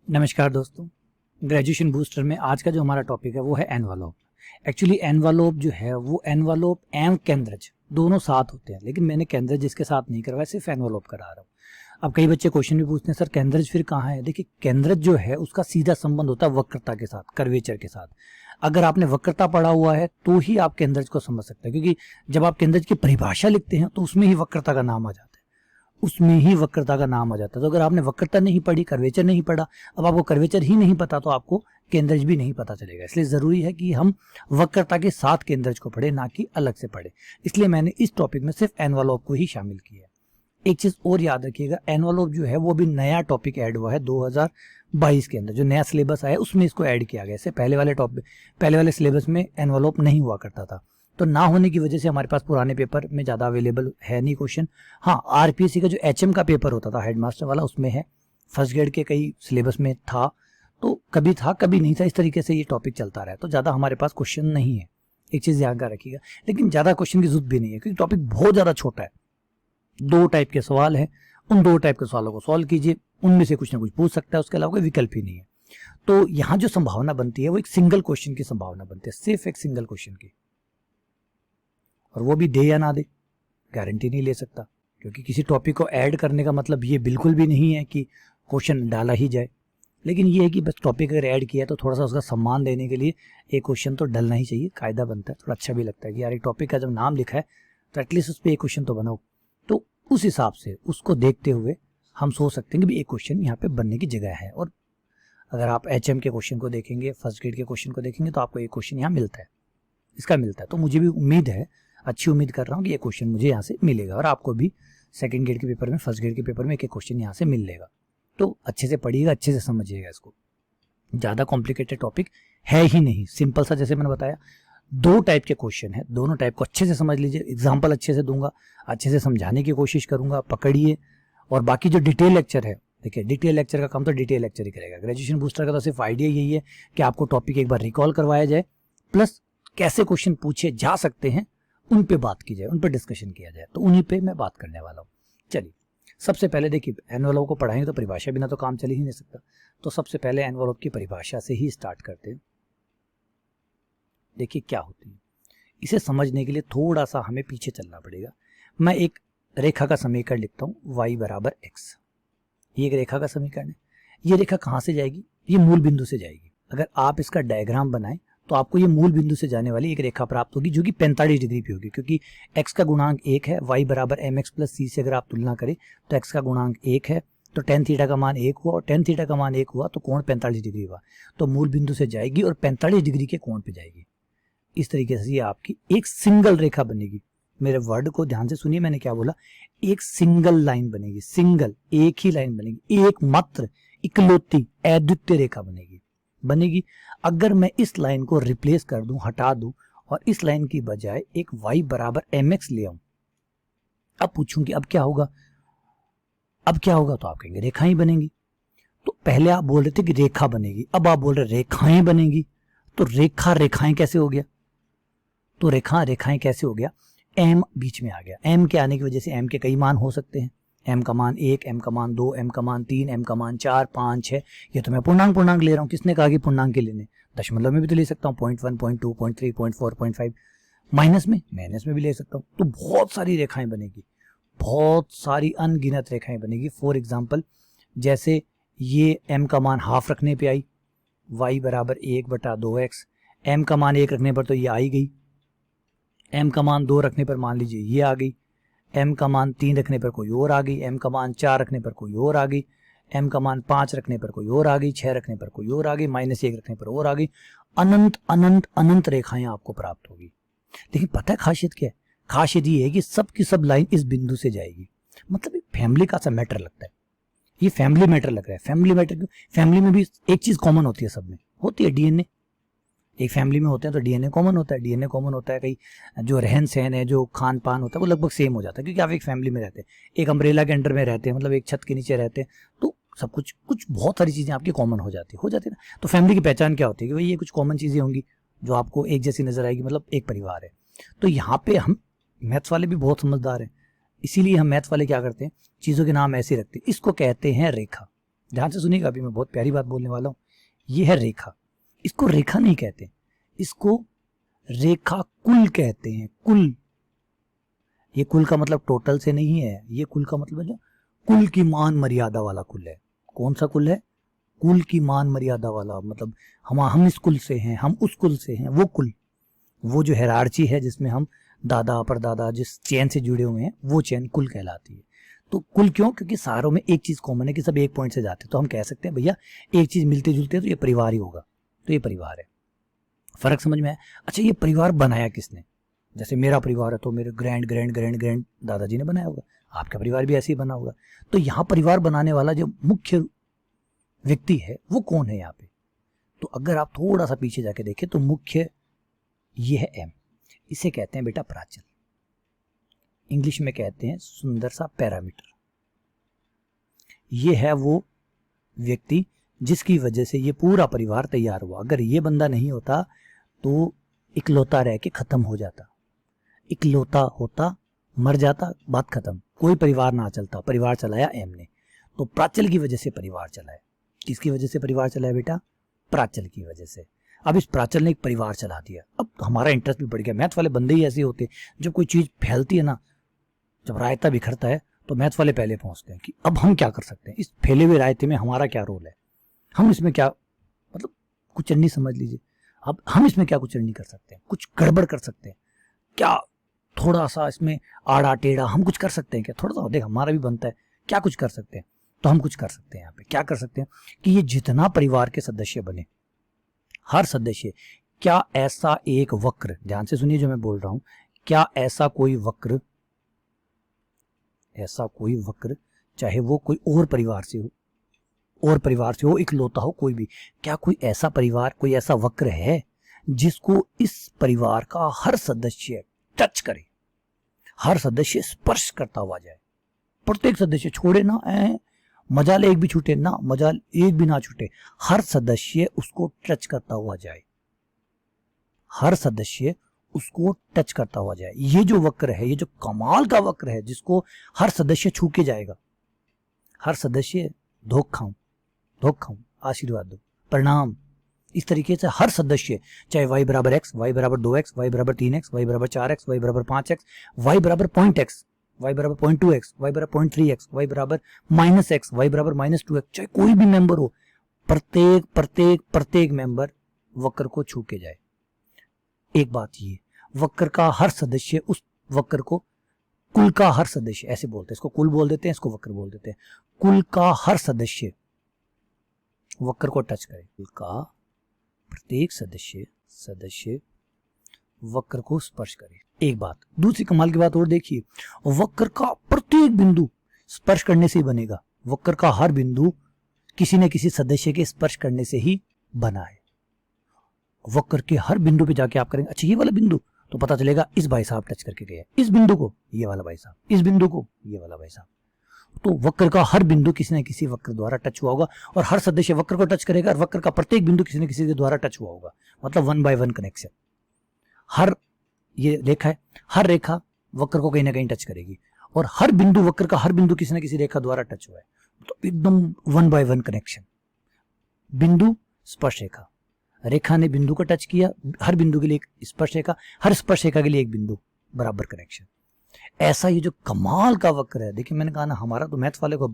नमस्कार दोस्तों। Graduation booster में आज का जो हमारा टॉपिक है वो है एनवलप। एक्चुअली एनवलप जो है वो एनवलप एवं केंद्रज दोनों साथ होते हैं, लेकिन मैंने केंद्रज इसके साथ नहीं करवाया, सिर्फ एनवलप करा रहा हूँ। अब कई बच्चे क्वेश्चन भी पूछते हैं, सर केंद्रज फिर कहाँ है? देखिए, केंद्रज जो है उसका सीधा संबंध होता है वक्रता के साथ, कर्वेचर के साथ। अगर आपने वक्रता पढ़ा हुआ है तो ही आप केंद्रज को समझ सकते हैं, क्योंकि जब आप केंद्रज की परिभाषा लिखते हैं तो उसमें ही वक्रता का नाम आ जाता है, उसमें ही वक्रता का नाम आ जाता है। तो अगर आपने वक्रता नहीं पढ़ी, कर्वेचर नहीं पढ़ा, अब आपको कर्वेचर ही नहीं पता तो आपको केंद्रज भी नहीं पता चलेगा। इसलिए जरूरी है कि हम वक्रता के साथ केंद्रज को पढ़े, ना कि अलग से पढ़े। इसलिए मैंने इस टॉपिक में सिर्फ एनवलप को ही शामिल किया है। एक चीज और याद रखिएगा, एनवलप जो है वो भी नया टॉपिक ऐड हुआ है 2022 के अंदर, जो नया सिलेबस आया उसमें इसको ऐड किया गया। इससे पहले वाले सिलेबस में एनवलप नहीं हुआ करता था, तो ना होने की वजह से हमारे पास पुराने पेपर में ज़्यादा अवेलेबल है नहीं क्वेश्चन। हाँ, आरपीएससी का जो एचएम का पेपर होता था हेडमास्टर वाला, उसमें है। फर्स्ट ग्रेड के कई सिलेबस में था, तो कभी था कभी नहीं था, इस तरीके से ये टॉपिक चलता रहा है। तो ज़्यादा हमारे पास क्वेश्चन नहीं है, एक चीज़ ध्यान का रखिएगा। लेकिन ज़्यादा क्वेश्चन की जरूरत भी नहीं है, क्योंकि टॉपिक बहुत ज़्यादा छोटा है। 2 टाइप के सवाल है, उन 2 टाइप के सवालों को सॉल्व कीजिए, उनमें से कुछ ना कुछ पूछ सकता है, उसके अलावा कोई विकल्प ही नहीं है। तो यहाँ जो संभावना बनती है वो एक सिंगल क्वेश्चन की संभावना बनती है, सिर्फ एक सिंगल क्वेश्चन की, और वो भी दे या ना दे गारंटी नहीं ले सकता, क्योंकि किसी टॉपिक को ऐड करने का मतलब ये बिल्कुल भी नहीं है कि क्वेश्चन डाला ही जाए। लेकिन ये है कि बस टॉपिक अगर ऐड किया है तो थोड़ा सा उसका सम्मान देने के लिए एक क्वेश्चन तो डलना ही चाहिए, कायदा बनता है। थोड़ा अच्छा भी लगता है कि यार एक टॉपिक का जब नाम लिखा है तो एटलीस्ट उस पर एक क्वेश्चन तो बनाओ। तो उस हिसाब से उसको देखते हुए हम सोच सकते हैं कि एक क्वेश्चन यहाँ पे बनने की जगह है। और अगर आप एचएम के क्वेश्चन को देखेंगे, फर्स्ट ग्रेड के क्वेश्चन को देखेंगे, तो आपको एक क्वेश्चन यहाँ मिलता है, इसका मिलता है। तो मुझे भी उम्मीद है, अच्छी उम्मीद कर रहा हूँ कि ये क्वेश्चन मुझे यहाँ से मिलेगा, और आपको भी सेकंड ग्रेड के पेपर में, फर्स्ट ग्रेड के पेपर में एक क्वेश्चन यहाँ से मिल लेगा। तो अच्छे से पढ़िएगा, अच्छे से समझिएगा इसको। ज़्यादा कॉम्प्लिकेटेड टॉपिक है ही नहीं, सिंपल सा, जैसे मैंने बताया 2 टाइप के क्वेश्चन है, दोनों टाइप को अच्छे से समझ लीजिए। एग्जाम्पल अच्छे से दूंगा, अच्छे से समझाने की कोशिश करूंगा, पकड़िए। और बाकी जो डिटेल लेक्चर है, देखिए डिटेल लेक्चर का काम तो डिटेल लेक्चर ही करेगा। ग्रेजुएशन बूस्टर का तो सिर्फ आइडिया यही है कि आपको टॉपिक एक बार रिकॉल करवाया जाए, प्लस कैसे क्वेश्चन पूछे जा सकते हैं उन पे बात की जाए, उन पे डिस्कशन किया जाए। तो उन्हीं पे मैं बात करने वाला हूँ। चलिए, सबसे पहले देखिए, एनवलप को पढ़ाएंगे तो परिभाषा बिना तो काम चल ही नहीं सकता। तो सबसे पहले एनवलप की परिभाषा से ही स्टार्ट करते हैं। देखिए क्या होती है, इसे समझने के लिए थोड़ा सा हमें पीछे चलना पड़ेगा। मैं एक रेखा का समीकरण लिखता हूँ, y बराबर x। ये एक रेखा का समीकरण है। ये रेखा कहाँ से जाएगी? ये मूल बिंदु से जाएगी। अगर आप इसका डायग्राम बनाएं तो आपको ये मूल बिंदु से जाने वाली एक रेखा प्राप्त होगी, जो कि 45 डिग्री पे होगी, क्योंकि x का गुणांक 1 है। y बराबर mx प्लस c से अगर आप तुलना करें तो x का गुणांक 1 है, तो tan थीटा का मान 1 हुआ, और tan थीटा का मान 1 हुआ तो कोण 45 डिग्री हुआ। तो मूल बिंदु से जाएगी और 45 डिग्री के कोण पे जाएगी। इस तरीके से ये आपकी एक सिंगल रेखा बनेगी। मेरे वर्ड को ध्यान से सुनिए, मैंने क्या बोला, एक सिंगल लाइन बनेगी, सिंगल, एक ही लाइन बनेगी, एक मात्र इकलौती अद्वितीय रेखा बनेगी। अगर मैं इस लाइन को रिप्लेस कर दूं, हटा दूं, और इस लाइन की बजाय एक y बराबर mx ले आऊं, अब पूछूं कि अब क्या होगा? तो आप कहेंगे रेखाएं बनेंगी। तो पहले आप बोल रहे थे कि रेखा बनेगी, अब आप बोल रहे रेखाएं बनेगी। तो रेखाएं कैसे हो गया? तो रेखाएं कैसे हो गया? m बीच में आ गया। m के आने की वजह से m के कई मान हो सकते हैं। m का मान 1, m का मान 2, m का मान 3, m का मान 4, 5, 6। ये तो मैं पूर्णांक ले रहा हूँ। किसने कहा कि पूर्णांक के लेने? दशमलव में भी तो ले सकता हूँ, 0.1, 0.2, 0.3, 0.4, 0.5। माइनस में भी ले सकता हूँ। तो बहुत सारी रेखाएं बनेगी, बहुत सारी अनगिनत रेखाएं बनेगी। फॉर एग्जाम्पल, जैसे ये m का मान हाफ रखने पे आई, y बराबर 1/2x। m का मान 1 रखने पर तो ये आई गई, m का मान 2 रखने पर मान लीजिए ये आ गई, m का मान 3 रखने पर कोई और आ गई, m का मान 4 रखने पर कोई और आ गई, m का मान 5 रखने पर कोई और आ गई, 6 रखने पर कोई और आ गई, -1 रखने पर और आ गई। अनंत अनंत अनंत रेखाएं आपको प्राप्त होगी। लेकिन पता है खासियत क्या है? खासियत ये है कि सब की सब लाइन इस बिंदु से जाएगी। मतलब एक फैमिली का सा मैटर लगता है, ये फैमिली मैटर लग रहा है। फैमिली मैटर क्यों? फैमिली में भी एक चीज कॉमन होती है, सब में होती है, डीएनए। एक फैमिली में होते हैं तो डीएनए कॉमन होता है। कई जो रहन सहन है, जो खान पान होता है, वो लगभग सेम हो जाता है, क्योंकि आप एक फैमिली में रहते हैं, एक अम्ब्रेला के अंडर में रहते हैं, मतलब एक छत के नीचे रहते हैं। तो सब कुछ बहुत सारी चीजें आपकी कॉमन हो जाती है ना। तो फैमिली की पहचान क्या होती है कि भाई ये कुछ कॉमन चीजें होंगी जो आपको एक जैसी नजर आएगी, मतलब एक परिवार है। तो यहाँ पे हम मैथ्स वाले भी बहुत समझदार हैं, इसीलिए हम मैथ्स वाले क्या करते हैं, चीजों के नाम ऐसे रखते हैं। इसको कहते हैं रेखा। ध्यान से सुनिएगा, अभी मैं बहुत प्यारी बात बोलने वाला हूँ। ये है रेखा। इसको रेखा नहीं कहते, इसको रेखा कुल कहते हैं। कुल, ये कुल का मतलब टोटल से नहीं है, ये कुल का मतलब है जो कुल की मान मर्यादा वाला कुल है। कौन सा कुल है? कुल की मान मर्यादा वाला, मतलब हम इस कुल से हैं, हम उस कुल से हैं, वो कुल, वो जो हैरार्ची है जिसमें हम दादा परदादा जिस चेन से जुड़े हुए हैं, वो चेन कुल कहलाती है। तो कुल क्यों? क्योंकि सारों में एक चीज कॉमन है कि सब एक पॉइंट से जाते हैं, तो हम कह सकते हैं भैया एक चीज मिलते जुलते हैं तो ये परिवार ही होगा, तो ये परिवार है। फर्क समझ में आया? अच्छा, ये परिवार बनाया किसने? जैसे मेरा परिवार है तो मेरे ग्रैंड ग्रैंड ग्रैंड ग्रैंड दादाजी ने बनाया होगा, आपका परिवार भी ऐसे ही बना होगा। तो यहाँ परिवार बनाने वाला जो मुख्य व्यक्ति है वो कौन है यहाँ पे? तो अगर आप थोड़ा सा पीछे जाके देखें तो मुख्य ये है एम। इसे कहते हैं बेटा प्राचल, इंग्लिश में कहते हैं सुंदर सा पैरामीटर। ये है वो व्यक्ति जिसकी वजह से ये पूरा परिवार तैयार हुआ। अगर ये बंदा नहीं होता तो इकलौता रह के खत्म हो जाता, इकलौता होता मर जाता, बात खत्म, कोई परिवार ना चलता। परिवार चलाया एम ने, तो प्राचल की वजह से परिवार चला है। किसकी वजह से परिवार चला है बेटा? प्राचल की वजह से। अब इस प्राचल ने एक परिवार चला दिया, अब हमारा इंटरेस्ट भी बढ़ गया। मैथ वाले बंदे ही ऐसे होते हैं, जब कोई चीज फैलती है ना, जब रायता बिखरता है तो मैथ वाले पहले पहुंचते हैं कि अब हम क्या कर सकते हैं, इस फैले हुए रायते में हमारा क्या रोल है, हम इसमें क्या, मतलब कुचलनी समझ लीजिए। अब हम इसमें क्या कुचलनी कर सकते हैं, कुछ गड़बड़ कर सकते हैं क्या, थोड़ा सा इसमें आड़ा टेढ़ा हम कुछ कर सकते हैं क्या, थोड़ा सा देख हमारा भी बनता है, क्या कुछ कर सकते हैं? तो हम कुछ कर सकते हैं। यहाँ पे क्या कर सकते हैं कि ये जितना परिवार के सदस्य बने, हर सदस्य, क्या ऐसा एक वक्र, ध्यान से सुनिए जो मैं बोल रहा हूं, क्या ऐसा कोई वक्र, ऐसा कोई वक्र, चाहे वो कोई और परिवार से हो, और परिवार से हो, इकलौता हो, कोई भी, क्या कोई ऐसा परिवार, कोई ऐसा वक्र है जिसको इस परिवार का हर सदस्य टच करे, हर सदस्य स्पर्श करता हुआ जाए, प्रत्येक सदस्य छोड़े ना, मजाल एक भी छूटे ना, मजाल एक भी ना छूटे, हर सदस्य उसको टच करता हुआ जाए, हर सदस्य उसको टच करता हुआ जाए। ये जो वक्र है, ये जो कमाल का वक्र है जिसको हर सदस्य छू के जाएगा, हर सदस्य धोख खाऊं, आशीर्वाद दो, प्रणाम, इस तरीके से हर सदस्य, चाहे y बराबर x, y बराबर 2x, y बराबर 3x, y बराबर 4x, y बराबर 5x, y बराबर .x, y बराबर 0.2x, y बराबर 0.3x, y बराबर -x, y बराबर -2x, चाहे कोई भी मेंबर हो, प्रत्येक प्रत्येक प्रत्येक मेंबर वक्र को छू के जाए। एक बात ये, वक्र का हर सदस्य उस वक्र को, कुल का हर सदस्य, ऐसे बोलते हैं इसको, कुल बोल देते हैं, इसको वक्र बोल देते हैं, कुल का हर सदस्य वक्र को टच करे, कुल का प्रत्येक सदस्य वक्र को स्पर्श करे। एक बात, दूसरी कमाल की बात और देखिए, वक्र का प्रत्येक बिंदु स्पर्श करने से ही बनेगा, वक्र का हर बिंदु किसी न किसी सदस्य के स्पर्श करने से ही बना है। वक्र के हर बिंदु पे जाके आप करेंगे, अच्छा ये वाला बिंदु, तो पता चलेगा इस भाई साहब टच करके गए, इस बिंदु को ये वाला भाई साहब, इस बिंदु को ये वाला भाई साहब। तो वक्र का हर बिंदु किसी न किसी वक्र द्वारा टच हुआ होगा, और हर सदस्य वक्र को टच करेगा, और वक्र का प्रत्येक बिंदु किसी न किसी के द्वारा टच हुआ होगा, मतलब 1 by 1 कनेक्शन। हर, ये रेखा है, हर रेखा वक्र को कहीं ना कहीं टच करेगी, और हर बिंदु, वक्र का हर बिंदु किसी न किसी रेखा द्वारा टच हुआ है, तो एकदम 1 by 1 कनेक्शन। बिंदु स्पर्श रेखा, रेखा ने बिंदु को टच किया, हर बिंदु के लिए एक स्पर्श रेखा, हर स्पर्श रेखा के लिए एक बिंदु, बराबर कनेक्शन। ऐसा ये जो कमाल का वक्र है, देखिए मैंने कहा ना, हमारा तो मैथ वाले को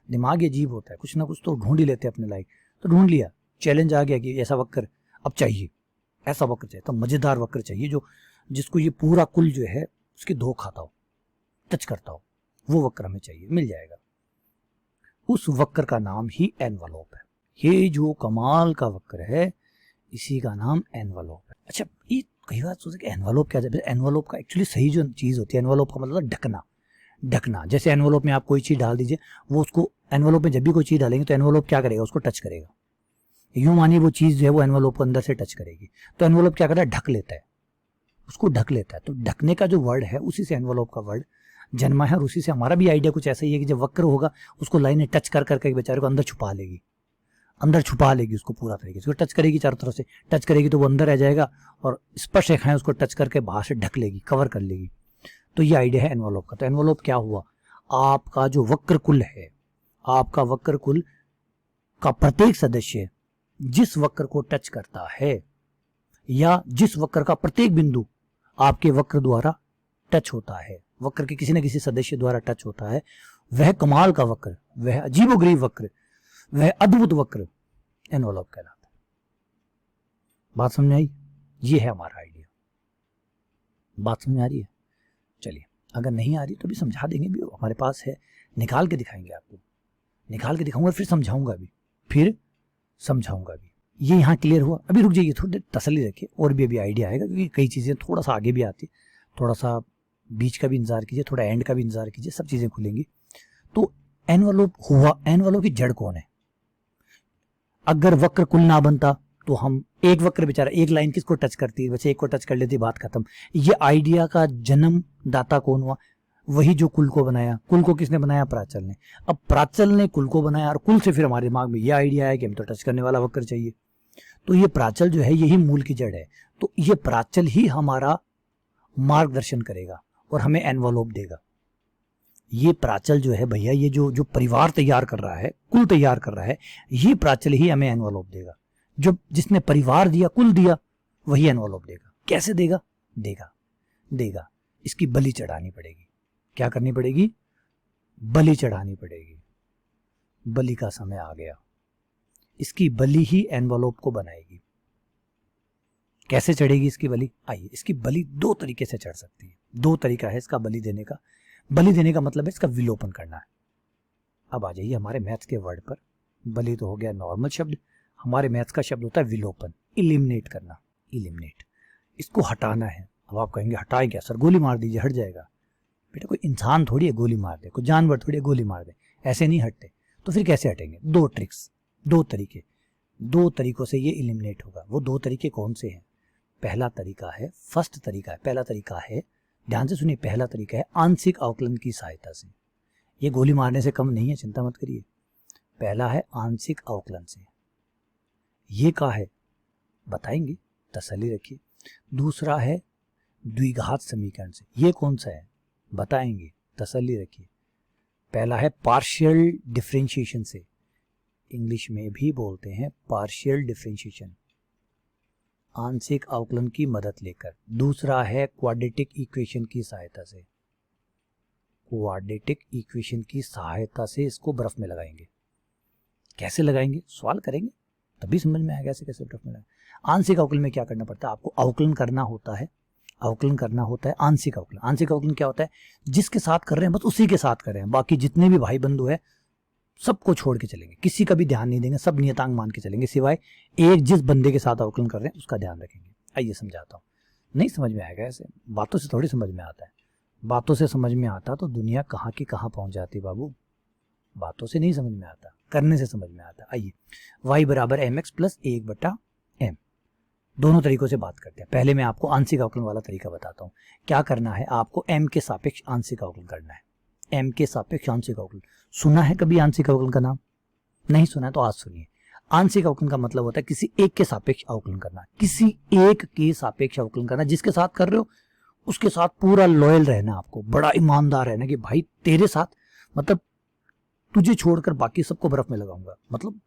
दिमाग अजीब होता है, कुछ ना कुछ तो ढूंढ ही लेते हैं अपने लायक, तो ढूंढ लिया, चैलेंज आ गया कि ऐसा वक्र अब चाहिए, ऐसा वक्र चाहिए, तो मजेदार वक्र चाहिए जो, जिसको ये पूरा कुल जो है उसकी धो खाता हो, टच करता हो, वो वक्र हमें चाहिए, मिल जाएगा। उस वक्र का नाम ही एनवलप है। ये जो कमाल का वक्र है इसी का नाम एनवलप है। अच्छा, ये कई बार सोचे कि एनवलप क्या है? एनवलप का एक्चुअली सही जो चीज होती है, एनवलप का मतलब ढकना, ढकना। जैसे एनवलप में आप कोई चीज डाल दीजिए, वो उसको, एनवलप में जब भी कोई चीज डालेंगे तो एनवलप क्या करेगा, उसको टच करेगा। यूं मानिए वो चीज जो है वो एनवलप को अंदर से टच करेगी, तो एनवलप क्या करता है, ढक लेता है, उसको ढक लेता है। तो ढकने का जो वर्ड है उसी से एनवलप का वर्ड जन्मा है, और उसी से हमारा भी आइडिया कुछ ऐसा ही है कि जब वक्र होगा उसको लाइनें टच कर करके बेचारे को अंदर छुपा लेगी, अंदर छुपा लेगी उसको पूरा तरीके से, टच करेगी, चारों तरफ से टच करेगी तो वो अंदर रह जाएगा, और स्पर्श रेखाएं उसको टच करके बाहर से ढक लेगी, कवर कर लेगी। तो ये आइडिया है एनवलप का। तो एनवलप क्या हुआ, आपका जो वक्र कुल है, आपका वक्र कुल का प्रत्येक सदस्य जिस वक्र को टच करता है या जिस वक्र का प्रत्येक बिंदु आपके वक्र द्वारा टच होता है, वक्र के किसी न किसी सदस्य द्वारा टच होता है, वह कमाल का वक्र, वह अजीबोगरीब वक्र, वह अद्भुत वक्र एनवलप कहलाता है। बात समझ आई? ये है हमारा आइडिया। बात समझ आ रही है? चलिए, अगर नहीं आ रही तो भी समझा देंगे, भी हमारे पास है, निकाल के दिखाएंगे आपको, निकाल के दिखाऊंगा, फिर समझाऊंगा भी, फिर समझाऊंगा भी। ये यहाँ क्लियर हुआ? अभी रुक जाइए, थोड़ी देर तसल्ली रखिए, और भी अभी आइडिया आएगा, क्योंकि कई चीज़ें थोड़ा सा आगे भी आती, थोड़ा सा बीच का भी इंतजार कीजिए, थोड़ा एंड का भी इंतजार कीजिए, सब चीज़ें खुलेंगी। तो एनवलप हुआ, एनवलप की जड़ कौन है? अगर वक्र कुल ना बनता तो हम एक वक्र बेचारा एक लाइन किसको टच करती है, वैसे एक को टच कर लेती, बात खत्म। ये आइडिया का जन्म दाता कौन हुआ? वही जो कुल को बनाया। कुल को किसने बनाया? प्राचल ने। अब प्राचल ने कुल को बनाया, और कुल से फिर हमारे दिमाग में ये आइडिया आया कि हम तो टच करने वाला वक्र चाहिए। तो ये प्राचल जो है यही मूल की जड़ है। तो ये प्राचल ही हमारा मार्गदर्शन करेगा और हमें एनवलप देगा। ये प्राचल जो है भैया, ये जो परिवार तैयार कर रहा है, कुल तैयार कर रहा है, ये प्राचल ही हमें एनवलप देगा। जो जिसने परिवार दिया, कुल दिया, वही एनवलप देगा। कैसे देगा? देगा इसकी बलि चढ़ानी पड़ेगी। क्या करनी पड़ेगी? बलि चढ़ानी पड़ेगी। बलि का समय आ गया। इसकी बलि ही एनवलप को बनाएगी। कैसे चढ़ेगी इसकी बलि? आइए, इसकी बलि दो तरीके से चढ़ सकती है। दो तरीका है इसका बलि देने का। बलि देने का मतलब है इसका विलोपन करना है। अब आ जाइए हमारे मैथ्स के वर्ड पर। बलि तो हो गया नॉर्मल शब्द, हमारे मैथ्स का शब्द होता है विलोपन, इलिमिनेट करना, इलिमिनेट। इसको हटाना है। अब आप कहेंगे हटाए क्या सर? गोली मार दीजिए, हट जाएगा। बेटा कोई इंसान थोड़ी है गोली मार दे, कोई जानवर थोड़ी है गोली मार दे, ऐसे नहीं हटते। तो फिर कैसे हटेंगे? दो ट्रिक्स, दो तरीके, दो तरीकों से ये इलिमिनेट होगा। वो दो तरीके कौन से हैं? पहला तरीका है, फर्स्ट तरीका है, पहला तरीका है, ध्यान से सुनिए, पहला तरीका है आंशिक अवकलन की सहायता से। ये गोली मारने से कम नहीं है, चिंता मत करिए। पहला है आंशिक अवकलन से। ये क्या है बताएंगे, तसल्ली रखिए। दूसरा है द्विघात समीकरण से। ये कौन सा है बताएंगे, तसल्ली रखिए। पहला है पार्शियल डिफरेंशिएशन से, इंग्लिश में भी बोलते हैं पार्शियल डिफरेंशिएशन, आंशिक अवकलन की मदद लेकर। दूसरा है क्वाड्रेटिक इक्वेशन की सहायता से। क्वाड्रेटिक इक्वेशन की सहायता से इसको बर्फ में लगाएंगे। कैसे लगाएंगे? सवाल करेंगे तभी समझ में आएगा कैसे बर्फ में लगाएंगे। आंशिक अवकलन में क्या करना पड़ता है? आपको अवकलन करना होता है, अवकलन करना होता है आंशिक अवकलन। आंशिक अवकलन क्या होता है? जिसके साथ कर रहे हैं बस उसी के साथ कर रहे हैं, बाकी जितने भी भाई बंधु है सबको छोड़ के चलेंगे, किसी का भी ध्यान नहीं देंगे, सब नियतांक मान के चलेंगे, सिवाय एक जिस बंदे के साथ अवकलन कर रहे हैं उसका ध्यान रखेंगे। आइए समझाता हूँ। नहीं समझ में आएगा ऐसे, बातों से थोड़ी समझ में आता है। बातों से समझ में आता तो दुनिया कहाँ की कहाँ पहुँच जाती बाबू। बातों से नहीं समझ में आता, करने से समझ में आता। आइए, y बराबर mx प्लस 1/m, दोनों तरीकों से बात करते हैं। पहले मैं आपको आंशिक अवकलन वाला तरीका बताता हूँ। क्या करना है? आपको m के सापेक्ष आंशिक अवकलन करना है। m के सापेक्ष आंशिक अवकलन सुना है कभी? आंशिक अवकलन का नाम नहीं सुना है तो आज सुनिए। आंशिक अवकलन का मतलब होता है किसी एक के सापेक्ष अवकलन करना, किसी एक के सापेक्ष अवकलन करना। जिसके साथ कर रहे हो उसके साथ पूरा लॉयल रहना, आपको बड़ा ईमानदार रहना कि भाई तेरे साथ, मतलब तुझे छोड़कर बाकी सबको बर्फ में लगाऊंगा, मतलब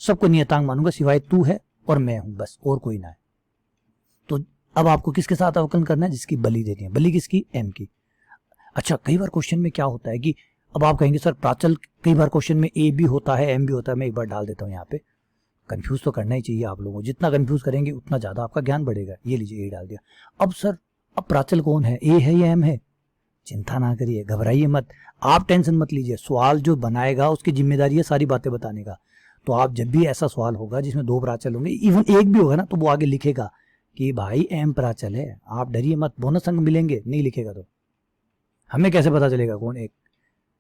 सबको नियतांक मानूंगा सिवाय तू है और मैं हूं, बस और कोई ना है। तो अब आपको किसके साथ अवकलन करना है? जिसकी बलि देनी है। बलि किसकी? m की। अच्छा, कई बार क्वेश्चन में क्या होता है कि अब आप कहेंगे सर प्राचल कई बार क्वेश्चन में a भी होता है m भी होता है। मैं एक बार डाल देता हूँ यहाँ पे, कंफ्यूज तो करना ही चाहिए आप लोगों को। जितना कंफ्यूज करेंगे उतना ज्यादा आपका ज्ञान बढ़ेगा। ये लीजिए a डाल दिया। अब सर अब प्राचल कौन है? a है या m है? चिंता ना करिए, घबराइए मत, आप टेंशन मत लीजिए। सवाल जो बनाएगा उसकी जिम्मेदारी है सारी बातें बताने का। तो आप जब भी ऐसा सवाल होगा जिसमें दो प्राचल होंगे, इवन एक भी होगा ना, तो वो आगे लिखेगा कि भाई m प्राचल है। आप डरिए मत, बोनस अंक मिलेंगे। नहीं लिखेगा तो हमें कैसे पता चलेगा कौन एक?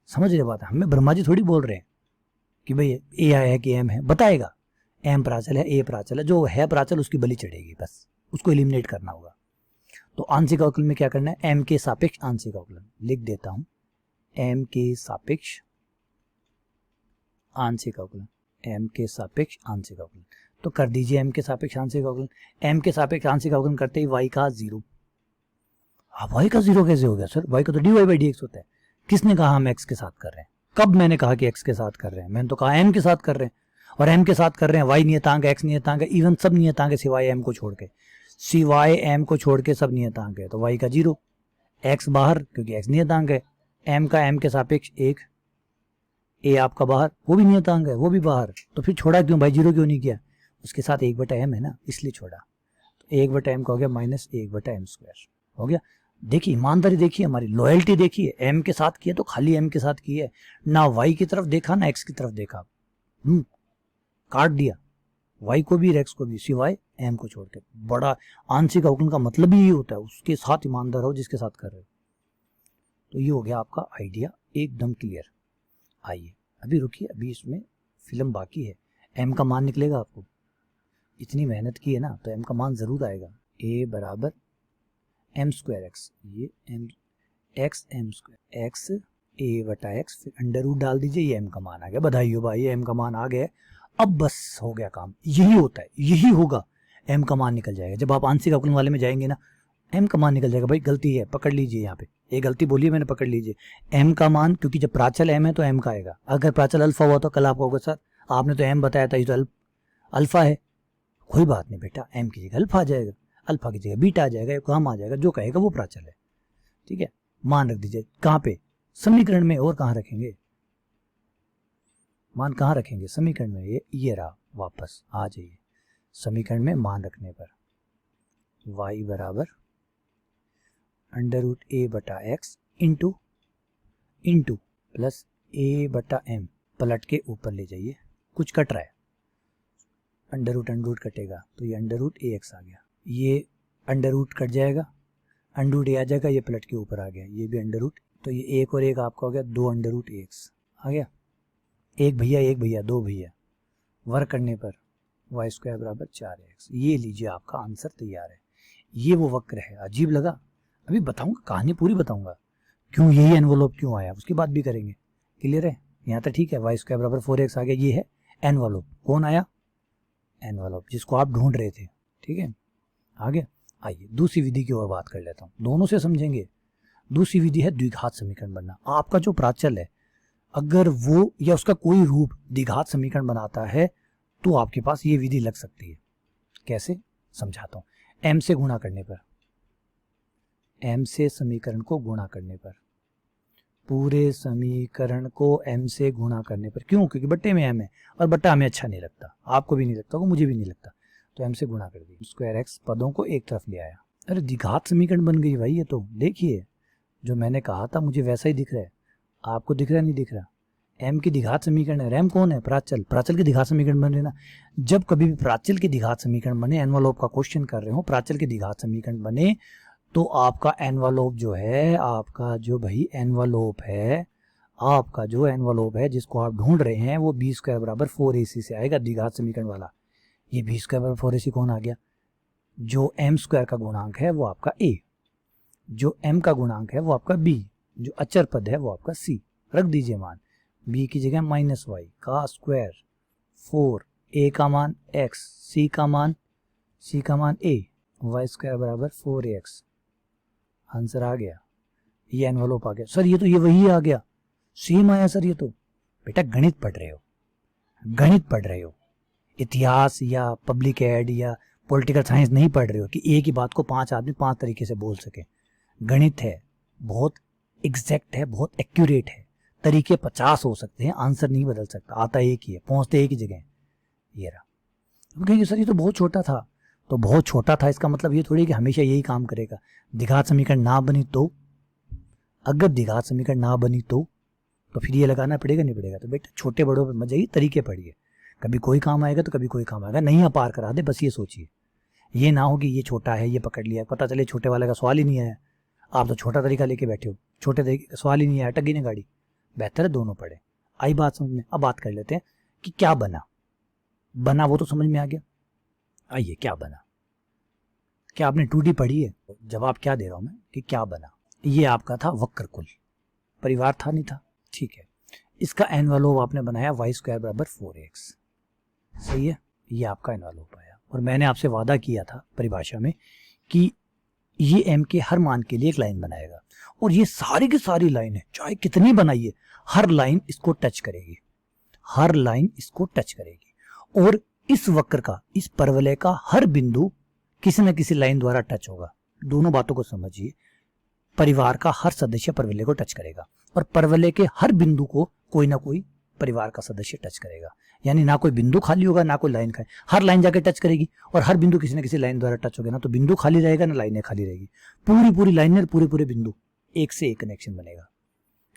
समझ रहे बात है? हमें ब्रह्मा जी थोड़ी बोल रहे हैं कि भाई ए है कि m है, बताएगा m प्राचल है, a प्राचल है। जो है प्राचल उसकी बलि चढ़ेगी, बस उसको एलिमिनेट करना होगा। तो आंशिक अवकलन में क्या करना है? m के सापेक्ष आंशिक अवकलन लिख देता हूं, m के सापेक्ष आंशिक अवकलन, m के सापेक्ष आंशिक अवकलन। तो कर दीजिए m के सापेक्ष आंशिक अवकलन। m के सापेक्ष आंशिक अवकलन करते ही y का 0। अब y का 0 कैसे हो गया सर? y का तो dy/dx होता है। किसने कहा हम x के साथ कर रहे हैं? कब मैंने कहा कि x के साथ कर रहे हैं? मैंने तो कहा m के साथ कर रहे हैं। और m के साथ कर रहे हैं, y नियतांक x नियतांक है, इवन सब नियतांक है सिवाय m को छोड़ के, सिवाय m को छोड़ के सब नियतांक है, तो y का 0, x बाहर क्योंकि x नियतांक है, m का m के सापेक्ष 1, a आपका बाहर वो भी नियतांक है वो भी बाहर, तो फिर छोड़ा क्यों भाई, 0 क्यों नहीं किया, उसके साथ 1/m है ना इसलिए छोड़ा, तो 1/m का हो गया -1/m² हो गया। देखिए ईमानदारी देखिए, हमारी लॉयल्टी देखिए, m के साथ किया तो खाली m के साथ किया है, ना y की तरफ देखा ना x की तरफ देखा, काट दिया y को भी x को भी सिवाय m को छोड़ के। बड़ा आंशिक अवकलन का मतलब ही होता है उसके साथ ईमानदार हो जिसके साथ कर रहे हो। तो ये हो गया आपका आइडिया एकदम क्लियर। आइए अभी रुकिए, अभी इसमें फिल्म बाकी है, m का मान निकलेगा आपको, इतनी मेहनत की है ना तो m का मान जरूर आएगा, a बराबर m²x, ये x m² x a/x, फिर अंडर रूट डाल दीजिए, ये m का मान आ गया, बधाई हो भाई m का मान आ गया। अब बस हो गया काम, यही होता है, यही होगा, m का मान निकल जाएगा। जब आप आंशिक अवकलन वाले में जाएंगे ना m का मान निकल जाएगा। भाई गलती है, पकड़ लीजिए, यहाँ पे ये गलती बोली है मैंने, पकड़ लीजिए m का मान, क्योंकि जब प्राचल m है तो m का आएगा। अगर प्राचल अल्फा हुआ तो कल आपको होगा सर आपने तो m बताया था, ये तो अल्फा है, कोई बात नहीं बेटा, m की जगह अल्फा आ जाएगा, अल्फा की जगह बीटा आ जाएगा, काम आ जाएगा, जो कहेगा वो प्राचल है, ठीक है। मान रख दीजिए कहाँ पे, समीकरण में, और कहाँ रखेंगे मान, कहाँ रखेंगे समीकरण में, ये रहा, वापस आ जाइए समीकरण में, मान रखने पर y बराबर √a/x इंटू प्लस a/m, पलट के ऊपर ले जाइए, कुछ कट रहा है, अंडर रूट कटेगा तो ये √ax आ गया, ये अंडर रूट कट जाएगा, √a आ जाएगा, ये पलट के ऊपर आ गया, ये भी अंडर रूट, तो ये 1 और 1 आपका हो गया 2 √ax आ गया, एक भैया 2 भैया, वर्क करने पर y² बराबर 4x। ये लीजिए आपका आंसर तैयार है। ये वो वक्र है, अजीब लगा, अभी बताऊंगा, कहानी पूरी बताऊंगा क्यों यही एनवलप क्यों आया, उसकी बात भी करेंगे। क्लियर है, यहाँ तक ठीक है, y² बराबर 4x आ गया, ये है एनवलप। कौन आया, एनवलप जिसको आप ढूंढ रहे थे, ठीक है। आगे आइए दूसरी विधि की ओर बात कर लेता हूँ, दोनों से समझेंगे। दूसरी विधि है द्विघात समीकरण बनना। आपका जो प्राचल है अगर वो या उसका कोई रूप द्विघात समीकरण बनाता है तो आपके पास ये विधि लग सकती है। कैसे, समझाता हूँ। m से गुणा करने पर, m से समीकरण को गुणा करने पर, पूरे समीकरण को m से गुणा करने पर, क्यों, क्योंकि बट्टे में m है और बट्टा हमें अच्छा नहीं लगता, आपको भी नहीं लगता होगा, मुझे भी नहीं लगता, तो m से गुणा कर दिया, (x) पदों को एक तरफ ले आया। अरे द्विघात समीकरण बन गई भाई, ये तो देखिए जो मैंने कहा था मुझे वैसा ही दिख रहा है, आपको दिख रहा नहीं दिख रहा, m की द्विघात समीकरण है, m कौन है, प्राचल, प्राचल के द्विघात समीकरण बन रहे ना। जब कभी भी प्राचल के द्विघात समीकरण बने, एनवलप का क्वेश्चन कर रहे हो, प्राचल के द्विघात समीकरण बने तो आपका एनवलप जो है, आपका जो भाई एनवलप है, आपका जो एनवलप है जिसको आप ढूंढ रहे हैं वो b² बराबर 4ac से आएगा, द्विघात समीकरण वाला। ये b² बराबर 4ac कौन आ गया, जो m² का गुणांक है वो आपका a, जो m का गुणांक है वो आपका b, जो अचर पद है वो आपका c। रख दीजिए मान, b की जगह -y का स्क्वायर 4, a का मान x, c का मान a, y² बराबर 4ax। आंसर आ गया, ये एनवलप आ गया। सर ये तो ये वही आ गया, सेम आया सर। ये तो बेटा गणित पढ़ रहे हो, गणित पढ़ रहे हो, इतिहास या पब्लिक एड या पॉलिटिकल साइंस नहीं पढ़ रहे हो कि एक ही बात को 5 आदमी 5 तरीके से बोल सके। गणित है, बहुत एग्जैक्ट है, बहुत एक्यूरेट है, तरीके 50 हो सकते हैं, आंसर नहीं बदल सकता, आता एक ही है, पहुंचते एक ही जगह। ये रहा। हम कहेंगे सर ये तो बहुत छोटा था, तो बहुत छोटा था इसका मतलब ये थोड़ी कि हमेशा यही काम करेगा। द्विघात समीकरण ना बनी तो, अगर द्विघात समीकरण ना बनी तो फिर ये लगाना पड़ेगा, नहीं पड़ेगा। तो बेटा छोटे बड़ों पे मत जाइए, तरीके पढ़िए, कभी कोई काम आएगा तो कभी कोई काम आएगा, नहीं आप पार करा दे, बस ये सोचिए। ये ना हो कि ये छोटा है ये पकड़ लिया, पता चले छोटे वाले का सवाल ही नहीं आया, आप तो छोटा तरीका लेके बैठे हो, छोटे तरीके का सवाल ही नहीं आया, अटक गई ना गाड़ी। बेहतर है दोनों पढ़े। आई बात समझ में। अब बात कर लेते हैं कि क्या बना, वो तो समझ में आ गया। आइए क्या बना, क्या आपने 2D पढ़ी है? जवाब क्या दे रहा हूं मैं कि क्या बना। ये आपका था वक्रकुल, परिवार था नहीं था, ठीक है। इसका एनवलप आपने बनाया y² बराबर 4x, सही है। ये आपका एनवलप आया और मैंने आपसे वादा किया था परिभाषा में कि ये m के हर मान के लिए एक लाइन बनाएगा, और ये सारी की सारी लाइन है, चाहे कितनी बनाइए, हर लाइन इसको टच करेगी, हर लाइन इसको टच करेगी। और इस वक्र का, इस परवलय का हर बिंदु किसी न किसी लाइन द्वारा टच होगा। दोनों बातों को समझिए, परिवार का हर सदस्य परवलय को टच करेगा और परवलय के हर बिंदु को कोई ना कोई परिवार का सदस्य टच करेगा। यानी ना कोई बिंदु खाली होगा, ना कोई लाइन खाली, हर लाइन जाके टच करेगी और हर बिंदु किसी न किसी लाइन द्वारा टच होगा। ना तो बिंदु खाली रहेगा ना लाइनें खाली रहेगी, पूरी पूरी लाइनें, पूरे पूरे बिंदु, एक से एक कनेक्शन बनेगा।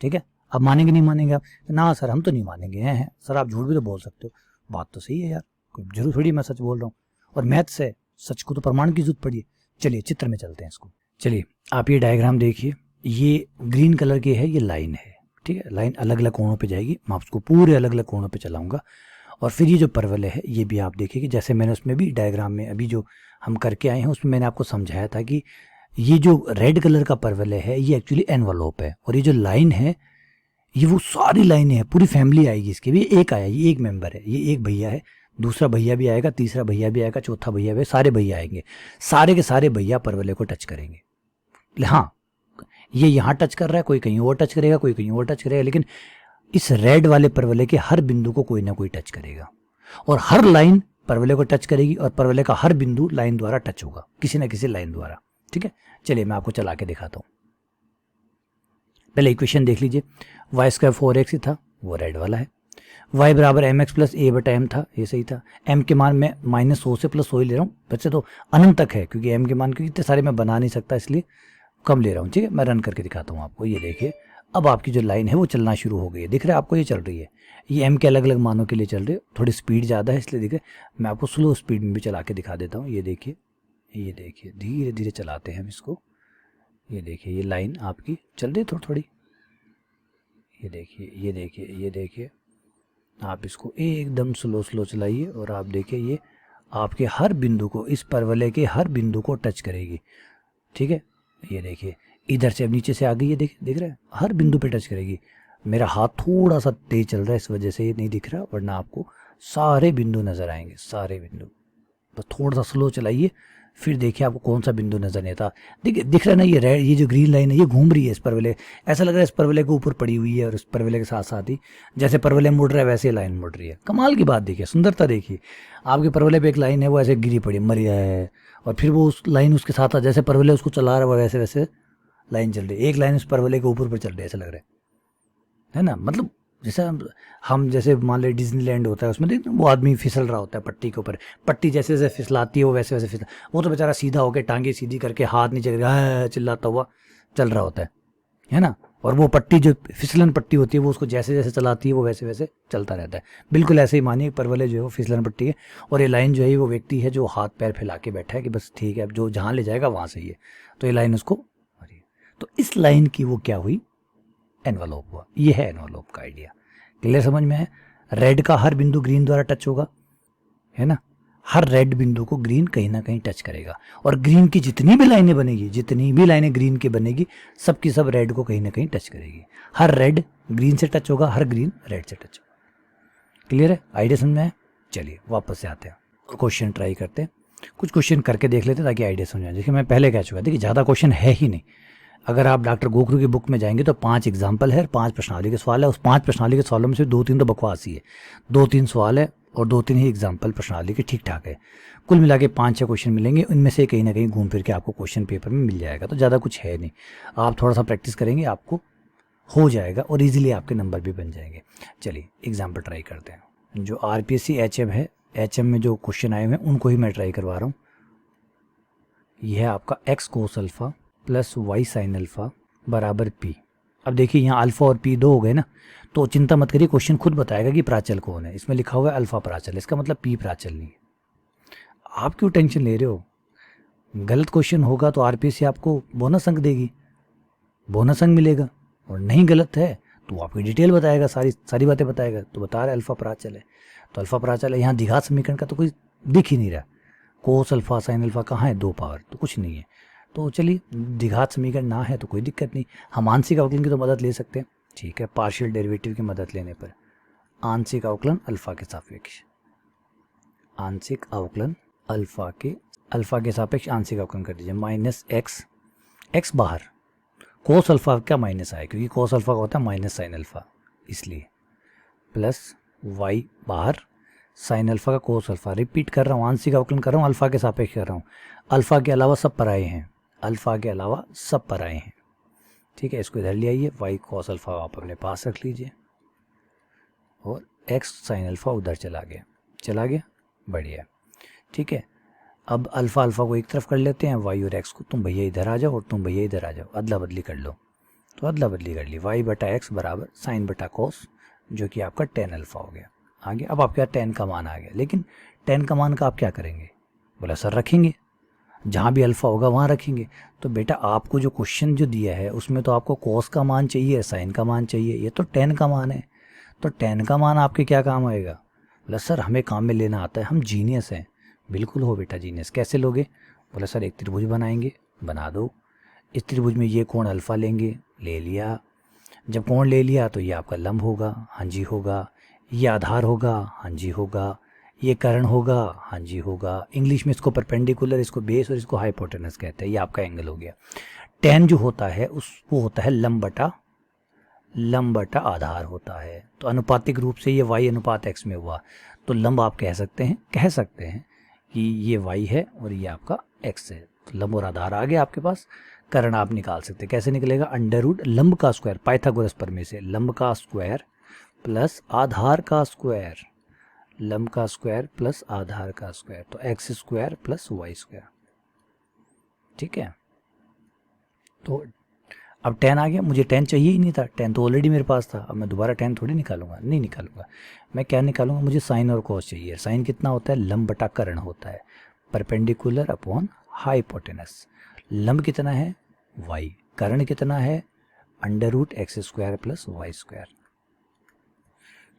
ठीक है, अब मानेंगे नहीं मानेंगे आप? ना सर हम तो नहीं मानेंगे। हैं सर आप झूठ भी तो बोल सकते हो। बात तो सही है यार, कोई जरूर थोड़ी मैं सच बोल रहा हूँ, और मैथ्स है, सच को तो प्रमाण की जरूरत पड़ी है। चलिए चित्र में चलते हैं इसको। चलिए आप ये डायग्राम देखिए, ये ग्रीन कलर की है, ये लाइन है। ठीक है, लाइन अलग अलग कोणों पे जाएगी, मैं आपको पूरे अलग अलग कोणों पे चलाऊंगा। और फिर ये जो परवलय है ये भी आप देखिए कि जैसे मैंने उसमें भी डायग्राम में अभी जो हम करके आए हैं उसमें मैंने आपको समझाया था कि ये जो रेड कलर का परवलय है ये एक्चुअली एनवलप है, और ये जो लाइन है ये वो सारी लाइनें हैं, पूरी फैमिली आएगी इसकी भी। एक आया, ये एक मेंबर है, ये एक भैया है, दूसरा भैया भी आएगा, तीसरा भैया भी आएगा, चौथा भैया भी, सारे भैया आएंगे, सारे के सारे भैया परवलय को टच करेंगे। हाँ, ये यहाँ टच कर रहा है, कोई कहीं और टच करेगा, कोई कहीं और टच करेगा, लेकिन इस रेड वाले परवलय के हर बिंदु को कोई ना कोई टच करेगा और हर लाइन परवलय को टच करेगी और परवलय का हर बिंदु लाइन द्वारा टच होगा, किसी ना किसी लाइन द्वारा। ठीक है, चलिए मैं आपको चला के दिखाता हूँ। पहले इक्वेशन देख लीजिए, वाई स्क्वायर 4x ही था, वो रेड वाला है। y बराबर एम एक्स प्लस ए बटा एम था, ये सही था। m के मान मैं -100 से +100 ही ले रहा हूँ, वैसे तो अनंत तक है क्योंकि m के मान क्योंकि इतने सारे मैं बना नहीं सकता इसलिए कम ले रहा हूँ। ठीक है, मैं रन करके दिखाता हूँ आपको। ये देखिए अब आपकी जो लाइन है वो चलना शुरू हो गई है, दिख रहा है आपको, ये चल रही है। ये m के अलग अलग मानों के लिए चल रही है, थोड़ी स्पीड ज़्यादा है इसलिए दिख रहा है। मैं आपको स्लो स्पीड में भी चला के दिखा देता हूँ। ये देखिए, ये देखिए, धीरे धीरे चलाते हैं हम इसको। ये देखिए ये लाइन आपकी चल रही है थोड़ी थोड़ी। ये देखिए, ये देखिए, ये देखिए, आप इसको एकदम स्लो स्लो चलाइए और आप देखिए ये आपके हर बिंदु को, इस परवलय के हर बिंदु को टच करेगी। ठीक है, ये देखिए इधर से अब नीचे से आ गई है, दिख रहा है, हर बिंदु पे टच करेगी। मेरा हाथ थोड़ा सा तेज चल रहा है इस वजह से ये नहीं दिख रहा, वरना आपको सारे बिंदु नजर आएंगे, सारे बिंदु। बस थोड़ा सा स्लो चलाइए, फिर देखिए आपको कौन सा बिंदु नजर नहीं आता। देखिए दिख रहा है ना, ये रेड, ये जो ग्रीन लाइन है ये घूम रही है इस परवलय, ऐसा लग रहा है इस परवलय के ऊपर पड़ी हुई है और इस परवलय के साथ साथ ही जैसे परवलय मुड़ रहा है वैसे लाइन मुड़ रही है। कमाल की बात देखिए, सुंदरता देखिए, आपके परवलय पे एक लाइन है वो ऐसे गिरी पड़ी मरी है, और फिर वो उस लाइन उसके साथ जैसे परवलय उसको चला रहा है वैसे वैसे लाइन चल रही है। एक लाइन उस परवलय के ऊपर चल रही है, ऐसा लग रहा है ना। मतलब जैसे हम जैसे मान ले डिज्नीलैंड होता है, उसमें देखते हैं वो आदमी फिसल रहा होता है पट्टी के ऊपर, पट्टी जैसे जैसे फिसलाती है वो वैसे वैसे फिसला, वो तो बेचारा सीधा होकर टांगे सीधी करके हाथ नीचे करके चिल्लाता हुआ चल रहा होता है ना। और वो पट्टी जो फिसलन पट्टी होती है वो उसको जैसे जैसे चलाती है वो वैसे वैसे चलता रहता है। बिल्कुल ऐसे ही मानिए परवलय जो है वो फिसलन पट्टी है, और ये लाइन जो है वो व्यक्ति है जो हाथ पैर फैला के बैठा है कि बस ठीक है अब जो जहाँ ले जाएगा वहाँ सही है, तो ये लाइन उसको। तो इस लाइन की वो क्या हुई, एनवलप हुआ। ये है एनवलप का आइडिया, क्लियर समझ में है। रेड का हर बिंदु ग्रीन द्वारा टच होगा, है ना, हर रेड बिंदु को ग्रीन कहीं ना कहीं टच करेगा, और ग्रीन की जितनी भी लाइनें बनेगी, जितनी भी लाइनें ग्रीन की बनेगी सब की सब रेड को कहीं ना कहीं टच करेगी। हर रेड ग्रीन से टच होगा, हर ग्रीन रेड से टच होगा। क्लियर है, आइडिया समझ में है। चलिए वापस से आते हैं और क्वेश्चन ट्राई करते हैं, कुछ क्वेश्चन करके देख लेते हैं ताकि आइडिया समझ आए। देखिए मैं पहले कह चुका, देखिए ज़्यादा क्वेश्चन है ही नहीं। अगर आप डॉक्टर गोखरू की बुक में जाएंगे तो 5 एग्जाम्पल है, 5 प्रश्नावली के सवाल है, उस 5 प्रश्नावली के सवालों में से 2-3 तो बकवास ही है, 2-3 सवाल है और 2-3 ही एग्जाम्पल प्रश्नावली के ठीक ठाक है। कुल मिला के 5-6 क्वेश्चन मिलेंगे, उनमें से कहीं ना कहीं घूम फिर के आपको क्वेश्चन पेपर में मिल जाएगा। तो ज़्यादा कुछ है नहीं, आप थोड़ा सा प्रैक्टिस करेंगे आपको हो जाएगा और ईजिली आपके नंबर भी बन जाएंगे। चलिए एग्जाम्पल ट्राई करते हैं। जो RPSC HM है, HM में जो क्वेश्चन आए हुए हैं उनको ही मैं ट्राई करवा रहा हूँ। यह है आपका x cos alpha plus y sine alpha बराबर p। अब देखिए यहाँ अल्फ़ा और p 2 हो गए ना, तो चिंता मत करिए, क्वेश्चन खुद बताएगा कि प्राचल कौन है। इसमें लिखा हुआ है अल्फ़ा प्राचल, इसका मतलब p प्राचल नहीं है। आप क्यों टेंशन ले रहे हो, गलत क्वेश्चन होगा तो RPSC आपको बोनस अंक देगी, बोनस अंक मिलेगा, और नहीं गलत है तो आपकी डिटेल बताएगा, सारी बातें बताएगा। तो बता रहा है अल्फ़ा प्राचल है, तो अल्फ़ा प्राचल है। यहाँ द्विघात समीकरण का तो कोई दिख ही नहीं रहा, कोस अल्फ़ा साइन अल्फ़ा कहाँ है, 2 पावर तो कुछ नहीं है। तो चलिए द्विघात समीकरण ना है तो कोई दिक्कत नहीं, हम आंशिक अवकलन की तो मदद ले सकते हैं। ठीक है, पार्शियल डेरिवेटिव की मदद लेने पर आंशिक अवकलन अल्फ़ा के सापेक्ष, आंशिक अवकलन अल्फ़ा के सापेक्ष आंशिक अवकलन कर दीजिए। माइनस एक्स बाहर, कोस अल्फ़ा का माइनस आए क्योंकि कोस अल्फ़ा का होता है माइनस साइन अल्फ़ा, इसलिए प्लस वाई बाहर साइन अल्फा का कोस अल्फा, रिपीट कर रहा हूँ, आंशिक अवकलन कर रहा हूँ, अल्फा के सापेक्ष कर रहा हूँ। अल्फा के अलावा सब पराये हैं, अल्फा के अलावा सब पराये हैं, ठीक है। इसको इधर ले आइए, वाई कॉस अल्फा आप अपने पास रख लीजिए और एक्स साइन अल्फा उधर चला गया, बढ़िया, ठीक है। अब अल्फा अल्फा को एक तरफ कर लेते हैं, वाई और एक्स को, तुम भैया इधर आ जाओ और तुम भैया इधर आ जाओ, अदला बदली कर लो। तो अदला बदली कर ली, वाई बटा एक्स बराबर साइन बटा कोस, जो कि आपका टेन अल्फा हो गया। आगे अब आपके यहाँ टेन का मान आ गया, लेकिन टेन का मान का आप क्या करेंगे? बोला सर रखेंगे, जहाँ भी अल्फा होगा वहाँ रखेंगे। तो बेटा आपको जो क्वेश्चन जो दिया है उसमें तो आपको कोस का मान चाहिए, साइन का मान चाहिए, ये तो टेन का मान है। तो टेन का मान आपके क्या काम आएगा? बोला सर हमें काम में लेना आता है, हम जीनियस हैं। बिल्कुल हो बेटा जीनियस, कैसे लोगे? बोला सर एक त्रिभुज बनाएंगे, बना दो। इस त्रिभुज में ये कोण अल्फा लेंगे, ले लिया। जब कोण ले लिया तो ये आपका लंब होगा, हाँ जी होगा। ये आधार होगा, हाँ जी होगा। ये कर्ण होगा, हाँ जी होगा। इंग्लिश में इसको परपेंडिकुलर, इसको बेस और इसको हाइपोटेनस कहते हैं। ये आपका एंगल हो गया। टेन जो होता है वो होता है लंब बटा आधार होता है। तो अनुपातिक रूप से ये y अनुपात x में हुआ, तो लंब आप कह सकते हैं कि ये y है और ये आपका x है। तो लंब और आधार आ गया आपके पास। कर्ण आप निकाल सकते हैं, कैसे निकलेगा? अंडर रूट लंब का स्क्वायर, पाइथागोरस प्रमेय से, लंब का स्क्वायर प्लस आधार का स्क्वायर, लंब का स्क्वायर प्लस आधार का स्क्वायर, तो x square plus y square, ठीक है। तो अब टेन आ गया, मुझे टेन चाहिए ही नहीं था, टेन तो ऑलरेडी मेरे पास था। अब मैं दोबारा टेन थोड़ी निकालूंगा, नहीं निकालूंगा। मैं क्या निकालूंगा? मुझे साइन और कॉस चाहिए। साइन कितना होता है? लंब बटा कर्ण होता है, परपेंडिकुलर अपॉन हाइपोटेनस। लंब कितना है? वाई। कर्ण कितना है? Under root x square plus y square,